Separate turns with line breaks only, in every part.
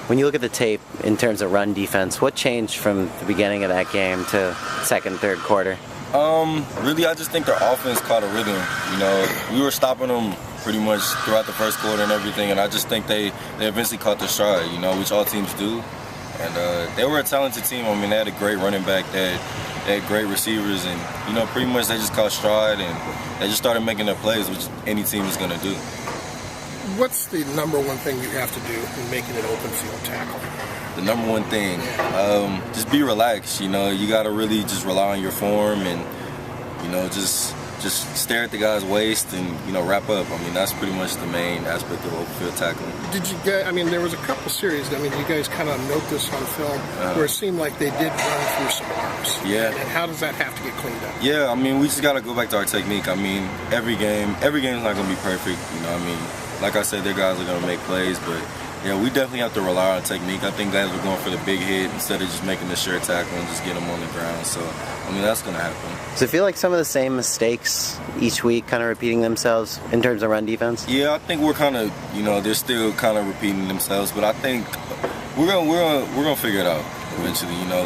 When you look at the tape in terms of run defense, what changed from the beginning of that game to second, third quarter?
Really, I just think their offense caught a rhythm. You know, we were stopping them pretty much throughout the first quarter and everything, and I just think they eventually caught their stride, you know, which all teams do. And they were a talented team. I mean, they had a great running back, they had great receivers, and, you know, pretty much they just caught stride, and they just started making their plays, which any team is going to do.
What's the number one thing you have to do in making an open field tackle?
The number one thing, just be relaxed. You know, you got to really just rely on your form and, you know, just stare at the guy's waist and, you know, wrap up. I mean, that's pretty much the main aspect of open field tackling.
Did you get, I mean, there was a couple series, I mean, you guys kind of note this on film, where it seemed like they did run through some arms.
Yeah.
And how does that have to get cleaned up?
Yeah, I mean, we just got to go back to our technique. I mean, every game is not going to be perfect. You know what I mean? Like I said, their guys are going to make plays, but yeah, we definitely have to rely on technique. I think guys are going for the big hit instead of just making the sure tackle and just get them on the ground. So, I mean, that's going to happen.
Does it feel like some of the same mistakes each week kind of repeating themselves in terms of run defense?
Yeah, I think we're kind of, you know, they're still kind of repeating themselves, but I think we're gonna figure it out eventually. You know,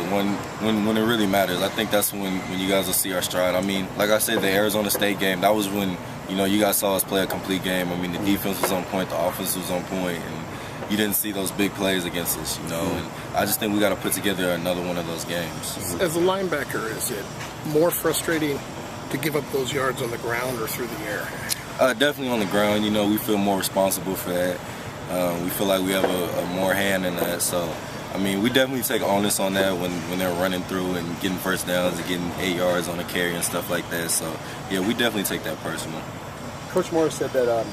when it really matters. I think that's when you guys will see our stride. I mean, like I said, the Arizona State game, that was when, you know, you guys saw us play a complete game. I mean, the defense was on point, the offense was on point, and you didn't see those big plays against us, you know. And I just think we got to put together another one of those games.
As a linebacker, is it more frustrating to give up those yards on the ground or through the air?
Definitely on the ground. You know, we feel more responsible for that. We feel like we have a more hand in that. So, I mean, we definitely take onus on that when they're running through and getting first downs and getting 8 yards on a carry and stuff like that. So, yeah, we definitely take that personal.
Coach Morris said that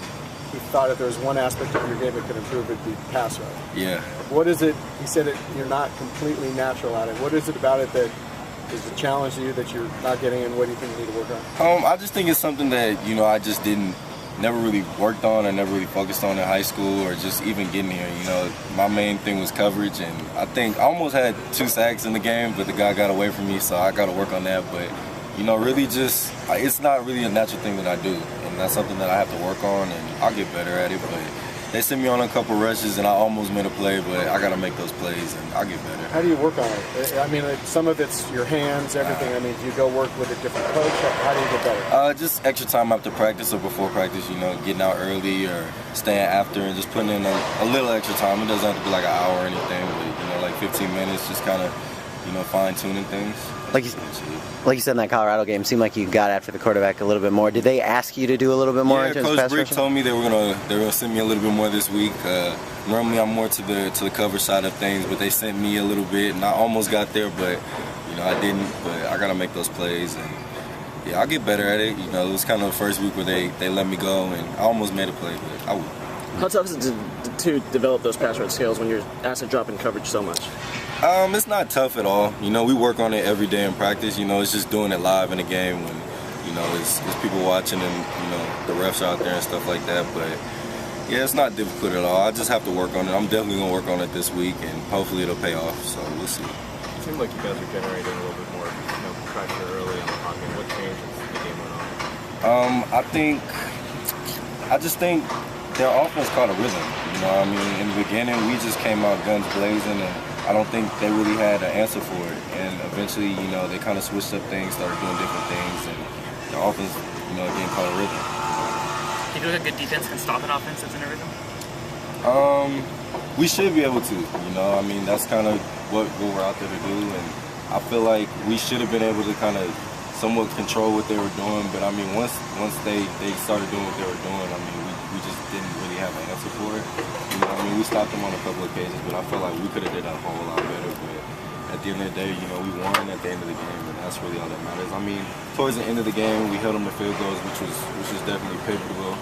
he thought if there was one aspect of your game that could improve, it'd be pass rush.
Yeah.
What is it? He said you're not completely natural at it. What is it about it that is a challenge to you that you're not getting, and what do you think you need to work on?
I just think it's something that, you know, I just never really worked on or never really focused on in high school or just even getting here. You know, my main thing was coverage, and I think I almost had 2 sacks in the game, but the guy got away from me, so I got to work on that. But, you know, really just, it's not really a natural thing that I do, and that's something that I have to work on, and I'll get better at it. But they sent me on a couple rushes, and I almost made a play, but I got to make those plays, and I'll get better.
How do you work on it? I mean, some of it's your hands, everything. I mean, do you go work with a different coach? How do you get better?
Just extra time after practice or before practice, you know, getting out early or staying after and just putting in a little extra time. It doesn't have to be like an hour or anything, but, you know, like 15 minutes, just kind of, you know, fine-tuning things.
Like you said in that Colorado game, it seemed like you got after the quarterback a little bit more. Did they ask you to do a little bit more?
Yeah, Coach Brick told me they were gonna send me a little bit more this week. Normally I'm more to the cover side of things, but they sent me a little bit, and I almost got there, but, you know, I didn't. But I gotta make those plays, and yeah, I'll get better at it. You know, it was kind of the first week where they let me go, and I almost made a play, but I would.
How tough is it to develop those pass rush skills when you're asked to drop in coverage so much?
It's not tough at all. You know, we work on it every day in practice. You know, it's just doing it live in a game when, you know, it's people watching and, you know, the refs are out there and stuff like that. But, yeah, it's not difficult at all. I just have to work on it. I'm definitely going to work on it this week, and hopefully it'll pay off. So we'll see.
It seemed like you guys are generating a little bit more, you know, pressure early on the clock. What changed as the game went on?
I just think their offense caught a rhythm. You know, I mean, in the beginning, we just came out guns blazing, and I don't think they really had an answer for it. And eventually, you know, they kind of switched up things, started doing different things, and the offense, you know, again, caught a rhythm.
Do you feel like a good defense can stop an offense that's in a rhythm?
We should be able to. You know, I mean, that's kind of what we're out there to do, and I feel like we should have been able to kind of somewhat control what they were doing. But I mean, once they started doing what they were doing, I mean, we just didn't really have an answer for it. You know, I mean, we stopped them on a couple of occasions, but I feel like we could have did a whole lot better. But at the end of the day, you know, we won at the end of the game, and that's really all that matters. I mean, towards the end of the game, we held them to field goals, which was definitely pivotal.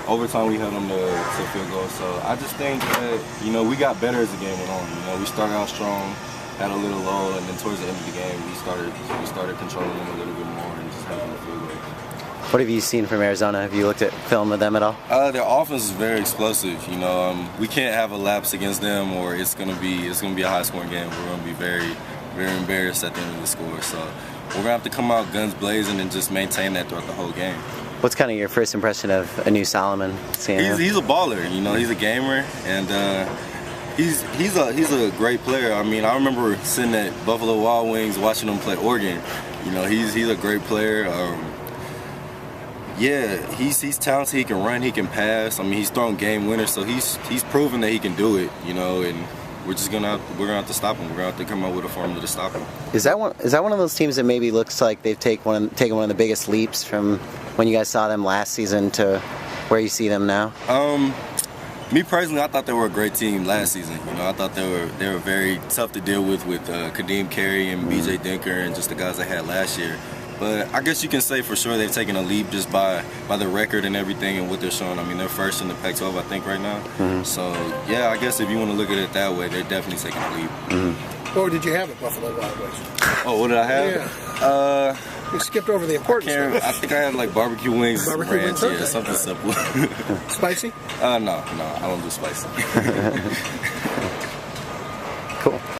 Overtime, we held them to field goals. So I just think that, you know, we got better as the game went on. You know, we started out strong, had a little lull, and then towards the end of the game, we started controlling them a little bit more and just having the field goal.
What have you seen from Arizona? Have you looked at film of them at all?
Their offense is very explosive. You know, we can't have a lapse against them, or it's gonna be a high-scoring game. We're gonna be very, very embarrassed at the end of the score. So we're gonna have to come out guns blazing and just maintain that throughout the whole game.
What's kind of your first impression of a new Solomon?
He's a baller, you know. He's a gamer, and he's a great player. I mean, I remember sitting at Buffalo Wild Wings watching him play Oregon. You know, he's a great player. Yeah, he's talented. He can run, he can pass. I mean, he's throwing game winners, so he's proven that he can do it. You know, and we're gonna have to stop him. We're gonna have to come up with a formula to stop him.
Is that one of those teams that maybe looks like they've taken one of the biggest leaps from when you guys saw them last season to where you see them now?
Me personally, I thought they were a great team last season. You know, I thought they were very tough to deal with Kadeem Carey and B.J. Dinker and just the guys they had last year. But I guess you can say for sure they've taken a leap just by the record and everything and what they're showing. I mean, they're first in the Pac-12, I think, right now. Mm-hmm. So, yeah, I guess if you want to look at it that way, they're definitely taking a leap.
Mm-hmm. What did you have at Buffalo Wild Wings?
Oh, what did I have?
Yeah. You skipped over the important stuff.
I think I had like barbecue wings,
barbecue
ranch,
wings,
yeah, something simple.
Spicy?
No, I don't do spicy.
Cool.